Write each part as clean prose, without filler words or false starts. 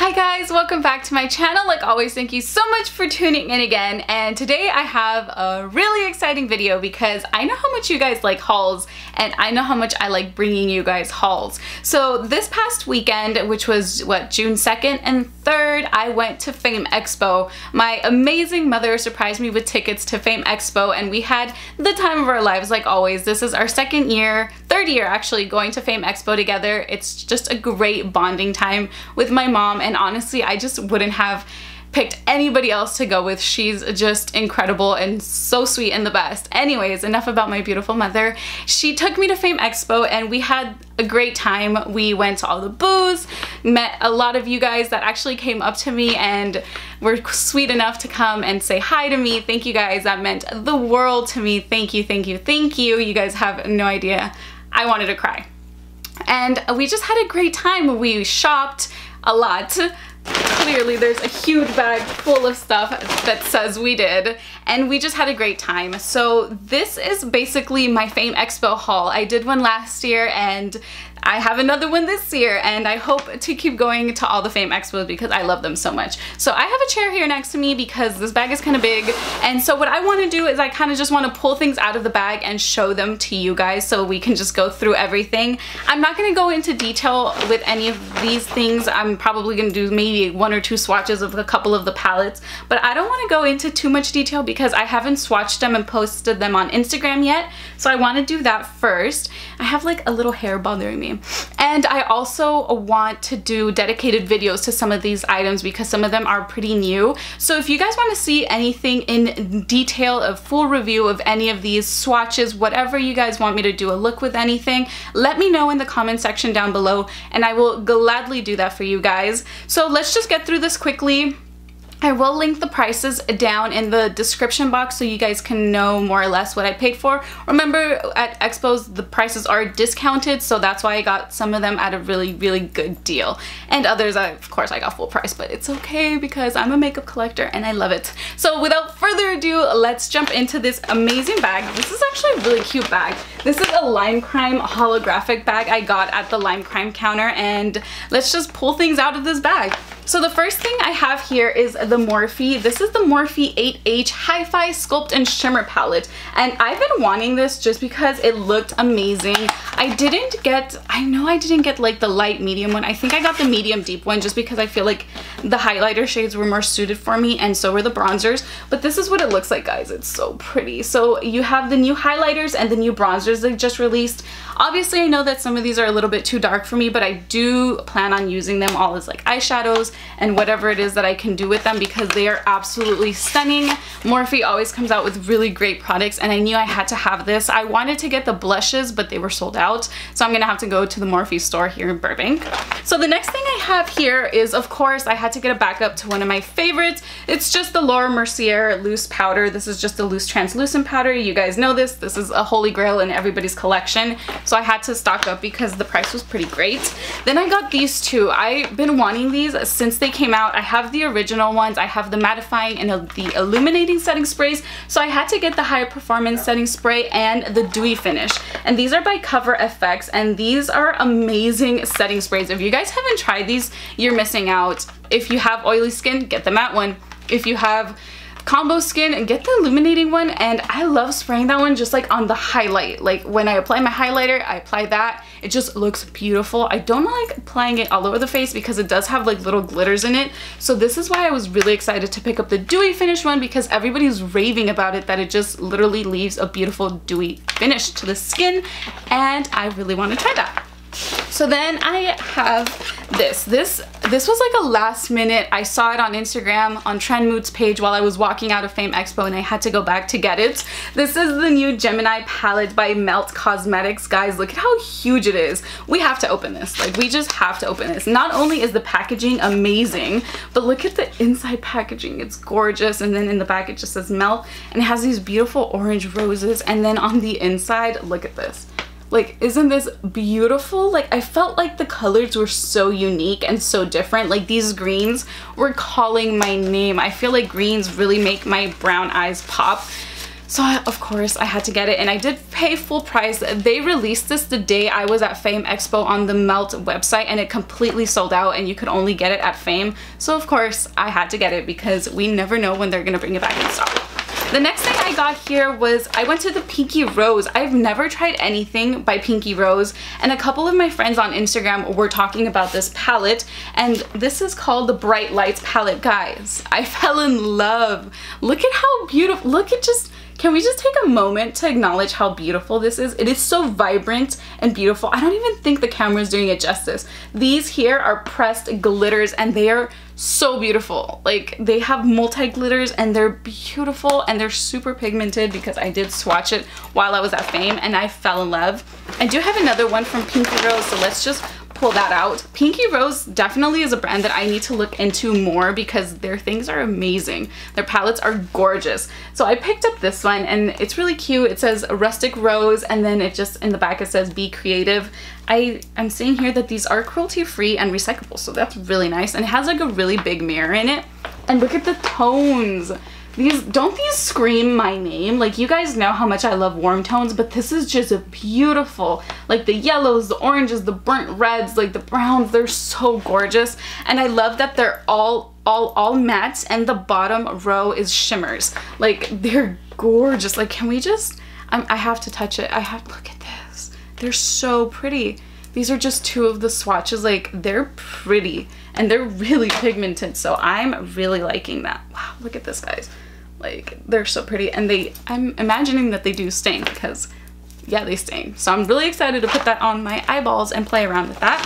Hi guys, welcome back to my channel. Like always, thank you so much for tuning in again. And today I have a really exciting video because I know how much you guys like hauls and I know how much I like bringing you guys hauls. So this past weekend, which was what, June 2nd and 3rd, I went to Pamexpo. My amazing mother surprised me with tickets to Pamexpo and we had the time of our lives like always. This is our third year actually going to Pamexpo together. It's just a great bonding time with my mom, and honestly I just wouldn't have picked anybody else to go with. She's just incredible and so sweet and the best. Anyways, enough about my beautiful mother. She took me to Pamexpo and we had a great time. We went to all the booths, met a lot of you guys that actually came up to me and were sweet enough to come and say hi to me. Thank you guys, that meant the world to me. Thank you, thank you, thank you. You guys have no idea. I wanted to cry. And we just had a great time. We shopped a lot. Clearly there's a huge bag full of stuff that says we did, and we just had a great time. So this is basically my Pamexpo haul. I did one last year and I have another one this year, and I hope to keep going to all the Pamexpos because I love them so much. So I have a chair here next to me because this bag is kind of big, and so what I want to do is I kind of just want to pull things out of the bag and show them to you guys so we can just go through everything. I'm not going to go into detail with any of these things. I'm probably going to do maybe one or two swatches of a couple of the palettes, but I don't want to go into too much detail because I haven't swatched them and posted them on Instagram yet, so I want to do that first. I have like a little hair bothering me. And I also want to do dedicated videos to some of these items because some of them are pretty new. So if you guys want to see anything in detail, a full review of any of these swatches, whatever you guys want me to do a look with anything, let me know in the comment section down below and I will gladly do that for you guys. So let's just get through this quickly. I will link the prices down in the description box so you guys can know more or less what I paid for. Remember, at expos the prices are discounted, so that's why I got some of them at a really good deal, and others of course I got full price, but it's okay because I'm a makeup collector and I love it. So without further ado, let's jump into this amazing bag. This is actually a really cute bag. This is a Lime Crime holographic bag I got at the Lime Crime counter, and let's just pull things out of this bag. So the first thing I have here is the Morphe. This is the Morphe 8H Hi-Fi Sculpt and Shimmer palette, and I've been wanting this just because it looked amazing. I know I didn't get like the light medium one. I think I got the medium deep one just because I feel like the highlighter shades were more suited for me, and so were the bronzers. But this is what it looks like, guys. It's so pretty. So you have the new highlighters and the new bronzers they just released. Obviously I know that some of these are a little bit too dark for me, but I do plan on using them all as like eyeshadows and whatever it is that I can do with them because they are absolutely stunning. Morphe always comes out with really great products, and I knew I had to have this. I wanted to get the blushes, but they were sold out, so I'm gonna have to go to the Morphe store here in Burbank. So the next thing I have here is, of course, I had to get a backup to one of my favorites. It's just the Laura Mercier loose powder. This is just a loose translucent powder. You guys know this. This is a holy grail in everybody's collection, so I had to stock up because the price was pretty great. Then I got these two. I've been wanting these since they came out. I have the original ones. I have the mattifying and the illuminating setting sprays, so I had to get the high performance setting spray and the dewy finish, and these are by Cover FX, and these are amazing setting sprays. If you guys haven't tried these, you're missing out. If you have oily skin, get the matte one. If you have combo skin, and get the illuminating one, and I love spraying that one just like on the highlight. Like when I apply my highlighter, I apply that. It just looks beautiful. I don't like applying it all over the face because it does have like little glitters in it. So this is why I was really excited to pick up the dewy finish one, because everybody's raving about it, that it just literally leaves a beautiful dewy finish to the skin, and I really want to try that. So then I have this. This was like a last minute. I saw it on Instagram on Trend Moods page while I was walking out of Pamexpo, and I had to go back to get it. This is the new Gemini palette by Melt Cosmetics. Guys, look at how huge it is. We have to open this. Like, we just have to open this. Not only is the packaging amazing, but look at the inside packaging. It's gorgeous, and then in the back it just says Melt, and it has these beautiful orange roses, and then on the inside, look at this. Like, isn't this beautiful? Like, I felt like the colors were so unique and so different. Like, these greens were calling my name. I feel like greens really make my brown eyes pop. So of course I had to get it, and I did pay full price. They released this the day I was at Pamexpo on the Melt website, and it completely sold out and you could only get it at Phame. So of course I had to get it because we never know when they're gonna bring it back in stock. The next thing I got here was, I went to the Pinky Rose. I've never tried anything by Pinky Rose, and a couple of my friends on Instagram were talking about this palette, and this is called the Bright Lights palette. Guys, I fell in love. Look at how beautiful, look at just, can we just take a moment to acknowledge how beautiful this is? It is so vibrant and beautiful. I don't even think the camera is doing it justice. These here are pressed glitters, and they are so beautiful. Like, they have multi glitters and they're beautiful, and they're super pigmented because I did swatch it while I was at Phame and I fell in love. I do have another one from Pinky Rose, so let's just pull that out. Pinky Rose definitely is a brand that I need to look into more because their things are amazing. Their palettes are gorgeous. So I picked up this one, and it's really cute. It says Rustic Rose, and then it just, in the back it says Be Creative. I'm seeing here that these are cruelty free and recyclable, so that's really nice. And it has like a really big mirror in it. And look at the tones. Don't these scream my name? Like, you guys know how much I love warm tones, but this is just beautiful. Like the yellows, the oranges, the burnt reds, like the browns, they're so gorgeous. And I love that they're all matte, and the bottom row is shimmers. Like, they're gorgeous. Like, can we just, I have to touch it. Look at this. They're so pretty. These are just two of the swatches. Like, they're pretty and they're really pigmented, so I'm really liking that. Wow, look at this, guys. Like, they're so pretty, and I'm imagining that they do stain because, yeah, they stain. So I'm really excited to put that on my eyeballs and play around with that.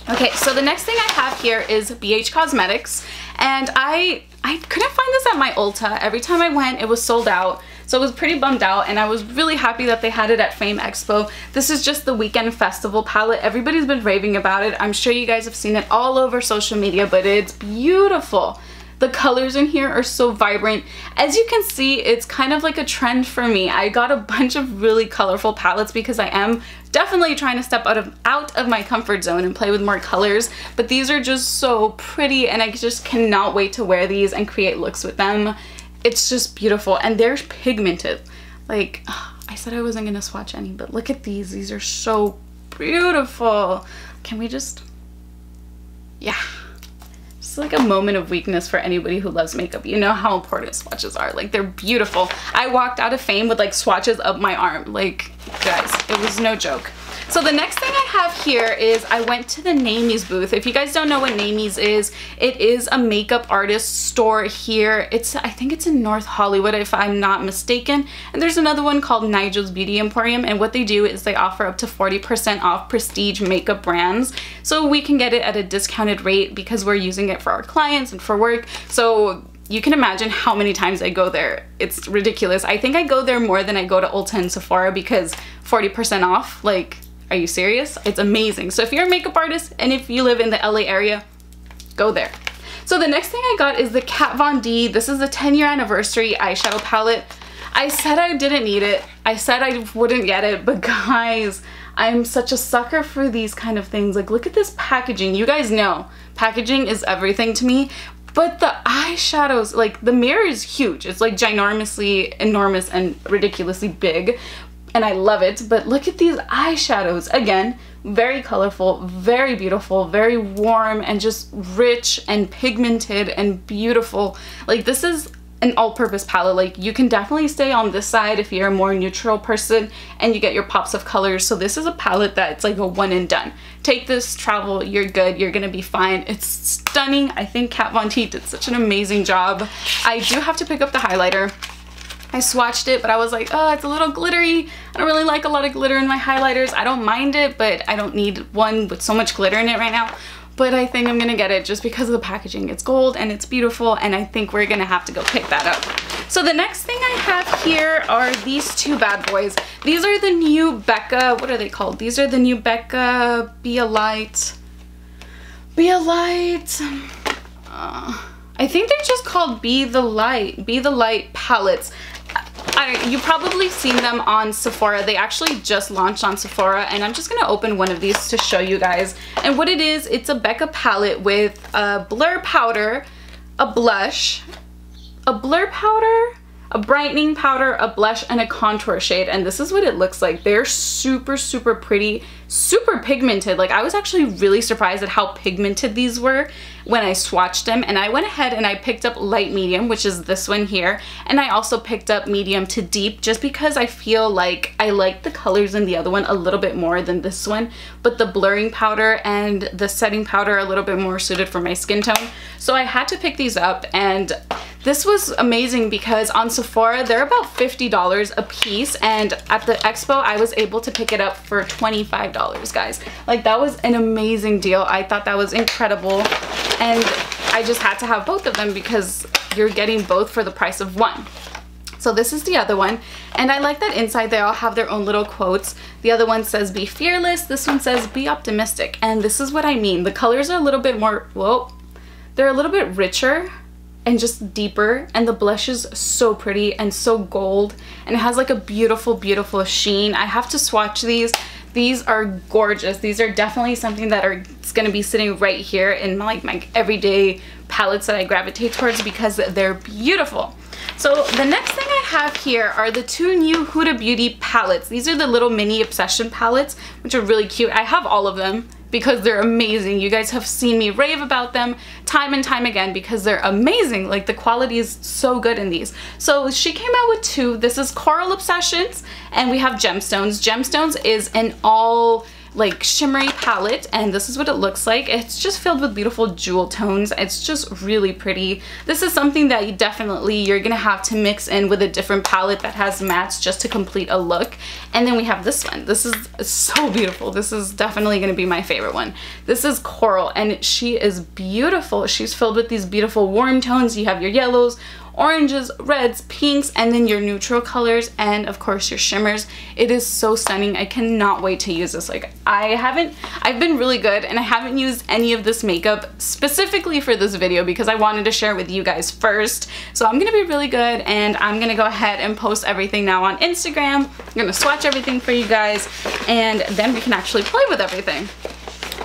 Okay, so the next thing I have here is BH Cosmetics, and I couldn't find this at my Ulta. Every time I went, it was sold out. So I was pretty bummed out, and I was really happy that they had it at Pamexpo. This is just the Weekend Festival palette. Everybody's been raving about it. I'm sure you guys have seen it all over social media, but it's beautiful. The colors in here are so vibrant. As you can see, it's kind of like a trend for me. I got a bunch of really colorful palettes because I am definitely trying to step out of my comfort zone and play with more colors, but these are just so pretty, and I just cannot wait to wear these and create looks with them. It's just beautiful, and they're pigmented. Like, I said I wasn't gonna swatch any, but look at these. These are so beautiful. Can we just, yeah. It's like a moment of weakness for anybody who loves makeup. You know how important swatches are. Like, they're beautiful. I walked out of Phame with like swatches up my arm. Like, guys, it was no joke. So the next thing I have here is I went to the Namies booth. If you guys don't know what Namies is, it is a makeup artist store here. I think it's in North Hollywood, if I'm not mistaken. And there's another one called Nigel's Beauty Emporium, and what they do is they offer up to 40% off prestige makeup brands. So we can get it at a discounted rate because we're using it for our clients and for work. So you can imagine how many times I go there. It's ridiculous. I think I go there more than I go to Ulta and Sephora because 40% off, like, are you serious? It's amazing. So if you're a makeup artist and if you live in the LA area, go there. So the next thing I got is the Kat Von D. This is the 10-year anniversary eyeshadow palette. I said I didn't need it. I said I wouldn't get it, but guys, I'm such a sucker for these kind of things. Like, look at this packaging. You guys know packaging is everything to me. But the eyeshadows, like, the mirror is huge. It's like ginormously enormous and ridiculously big. And I love it, but look at these eyeshadows. Again, very colorful, very beautiful, very warm, and just rich and pigmented and beautiful. Like, this is an all-purpose palette. Like, you can definitely stay on this side if you're a more neutral person and you get your pops of colors. So this is a palette that's like a one and done. Take this, travel, you're good, you're gonna be fine. It's stunning. I think Kat Von D did such an amazing job. I do have to pick up the highlighter. I swatched it, but I was like, oh, it's a little glittery. I don't really like a lot of glitter in my highlighters. I don't mind it, but I don't need one with so much glitter in it right now. But I think I'm gonna get it just because of the packaging. It's gold and it's beautiful, and I think we're gonna have to go pick that up. So the next thing I have here are these two bad boys. These are the new Becca, what are they called? These are the new Becca Be a Light. I think they're just called Be the Light palettes. You've probably seen them on Sephora. They actually just launched on Sephora, and I'm just gonna open one of these to show you guys. And what it is, it's a Becca palette with a blur powder, a blush, a blur powder, a brightening powder, a blush, and a contour shade. And this is what it looks like. They're super, super pretty, super pigmented. Like, I was actually really surprised at how pigmented these were when I swatched them. And I went ahead and I picked up light medium, which is this one here. And I also picked up medium to deep just because I feel like I like the colors in the other one a little bit more than this one. But the blurring powder and the setting powder are a little bit more suited for my skin tone. So I had to pick these up, and this was amazing because on Sephora, they're about $50 a piece, and at the expo, I was able to pick it up for $25, guys. Like, that was an amazing deal. I thought that was incredible, and I just had to have both of them because you're getting both for the price of one. So this is the other one, and I like that inside they all have their own little quotes. The other one says, be fearless. This one says, be optimistic. And this is what I mean. The colors are a little bit more, whoa, they're a little bit richer and just deeper, and the blush is so pretty and so gold, and it has like a beautiful, beautiful sheen. I have to swatch these. These are gorgeous. These are definitely something that it's going to be sitting right here in my everyday palettes that I gravitate towards because they're beautiful. So the next thing I have here are the two new Huda Beauty palettes. These are the little mini obsession palettes, which are really cute. I have all of them because they're amazing. You guys have seen me rave about them time and time again because they're amazing. Like, the quality is so good in these. So she came out with two. This is Coral Obsessions, and we have Gemstones. Gemstones is an all like shimmery palette, and this is what it looks like. It's just filled with beautiful jewel tones. It's just really pretty. This is something that you're gonna have to mix in with a different palette that has mattes just to complete a look. And then we have this one. This is so beautiful. This is definitely gonna be my favorite one. This is Coral, and she is beautiful. She's filled with these beautiful warm tones. You have your yellows, oranges, reds, pinks, and then your neutral colors, and of course your shimmers. It is so stunning. I cannot wait to use this. Like, I've been really good, and I haven't used any of this makeup specifically for this video because I wanted to share with you guys first. So I'm gonna be really good, and I'm gonna go ahead and post everything now on Instagram. I'm gonna swatch everything for you guys, and then we can actually play with everything.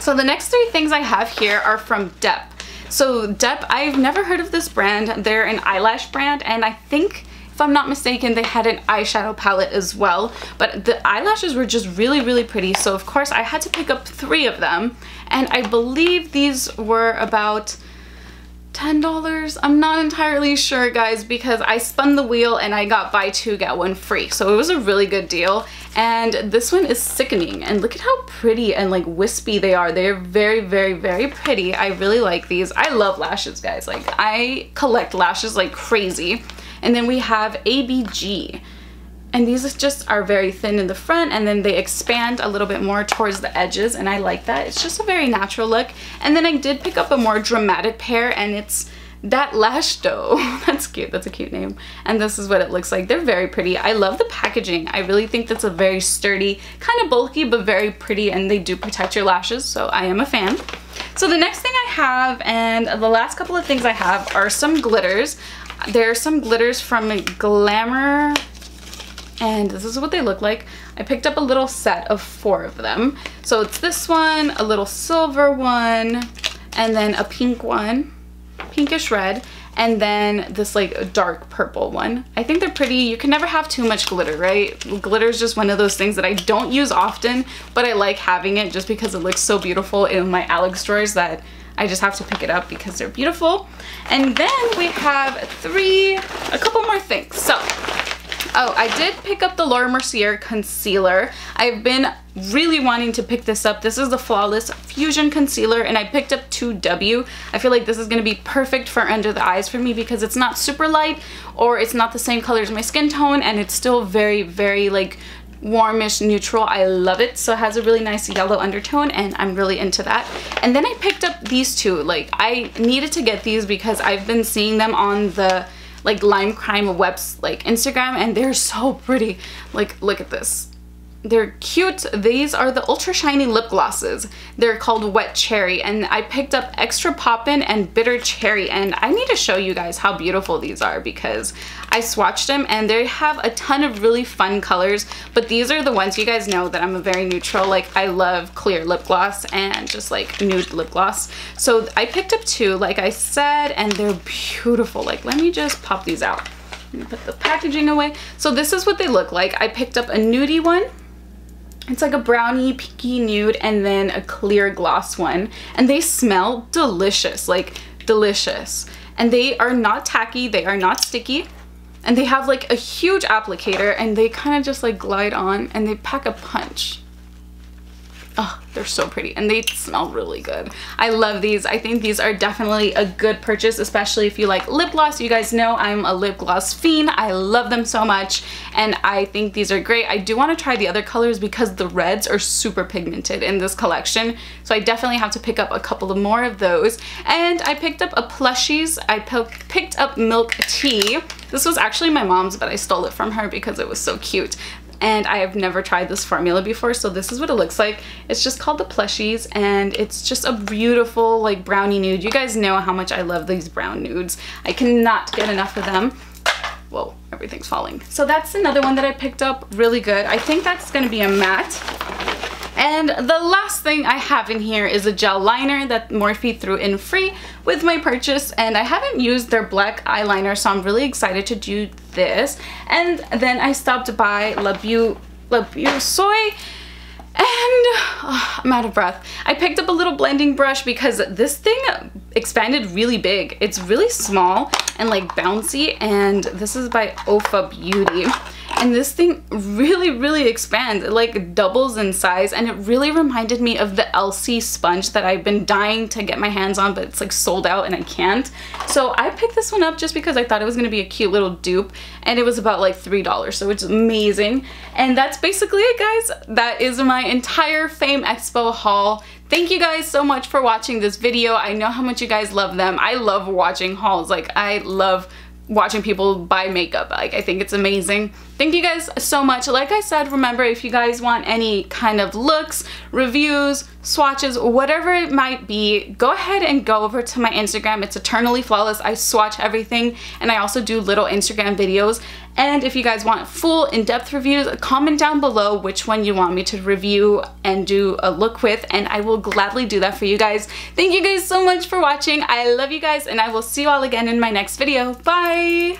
So the next three things I have here are from Dep. So Dep, I've never heard of this brand. They're an eyelash brand, and I think, if I'm not mistaken, they had an eyeshadow palette as well. But the eyelashes were just really, really pretty. So of course I had to pick up 3 of them, and I believe these were about $10. I'm not entirely sure, guys, because I spun the wheel and I got buy 2 get 1 free. So it was a really good deal. And this one is sickening, and look at how pretty and like wispy they are. They're very, very, very pretty. I really like these. I love lashes, guys. Like, I collect lashes like crazy. And then we have ABG. And these just are very thin in the front, and then they expand a little bit more towards the edges, and I like that. It's just a very natural look. And then I did pick up a more dramatic pair, and it's that Lash Dough. That's cute. That's a cute name. And this is what it looks like. They're very pretty. I love the packaging. I really think that's a very sturdy, kind of bulky, but very pretty, and they do protect your lashes, so I am a fan. So the next thing I have, and the last couple of things I have, are some glitters. There are some glitters from Glamour, and this is what they look like. I picked up a little set of 4 of them. So it's this one, a little silver one, and then a pink one, pinkish red, and then this like dark purple one. I think they're pretty. You can never have too much glitter, right? Glitter is just one of those things that I don't use often, but I like having it just because it looks so beautiful in my Alex drawers that I just have to pick it up because they're beautiful. And then we have a couple more things. So, oh, I did pick up the Laura Mercier concealer. I've been really wanting to pick this up. This is the Flawless Fusion Concealer, and I picked up 2W. I feel like this is going to be perfect for under the eyes for me because it's not super light, or it's not the same color as my skin tone, and it's still very, very like warmish neutral. I love it. So it has a really nice yellow undertone, and I'm really into that. And then I picked up these 2. Like, I needed to get these because I've been seeing them on the like Lime Crime webs, like Instagram, and they're so pretty. Like, look at this. They're cute. These are the ultra shiny lip glosses. They're called Wet Cherry, and I picked up Extra Poppin' and Bitter Cherry, and I need to show you guys how beautiful these are because I swatched them and they have a ton of really fun colors, but these are the ones, you guys know that I'm a very neutral, like I love clear lip gloss and just like nude lip gloss. So I picked up 2, like I said, and they're beautiful. Like, let me just pop these out. Let me put the packaging away. So this is what they look like. I picked up a nudie one. It's like a brownie, pinky nude, and then a clear gloss one. And they smell delicious, like delicious. And they are not tacky, they are not sticky. And they have like a huge applicator and they kind of just like glide on and they pack a punch. Oh, they're so pretty and they smell really good. I love these. I think these are definitely a good purchase, especially if you like lip gloss. You guys know I'm a lip gloss fiend. I love them so much and I think these are great. I do want to try the other colors because the reds are super pigmented in this collection. So I definitely have to pick up a couple of more of those. And I picked up a plushies. I picked up milk tea. This was actually my mom's, but I stole it from her because it was so cute. And I have never tried this formula before, so this is what it looks like. It's just called the Plushies and it's just a beautiful like brownie nude. You guys know how much I love these brown nudes. I cannot get enough of them. Whoa, everything's falling. So that's another one that I picked up, really good. I think that's gonna be a matte. And the last thing I have in here is a gel liner that Morphe threw in free with my purchase, and I haven't used their black eyeliner, so I'm really excited to do this. And then I stopped by La Beauty Soy, and I'm out of breath. I picked up a little blending brush because this thing expanded really big. It's really small and like bouncy, and this is by Ofa Beauty. And this thing really expands. It like doubles in size and it really reminded me of the LC sponge that I've been dying to get my hands on, but it's like sold out and I can't. So I picked this one up just because I thought it was gonna be a cute little dupe, and it was about like $3, so it's amazing. And that's basically it, guys. That is my entire Pamexpo haul. Thank you guys so much for watching this video. I know how much you guys love them. I love watching hauls. Like I love watching people buy makeup. Like I think it's amazing. Thank you guys so much. Like I said, remember, if you guys want any kind of looks, reviews, swatches, whatever it might be, go ahead and go over to my Instagram. It's Eternally Flawless. I swatch everything and I also do little Instagram videos. And if you guys want full in-depth reviews, comment down below which one you want me to review and do a look with, and I will gladly do that for you guys. Thank you guys so much for watching. I love you guys and I will see you all again in my next video. Bye!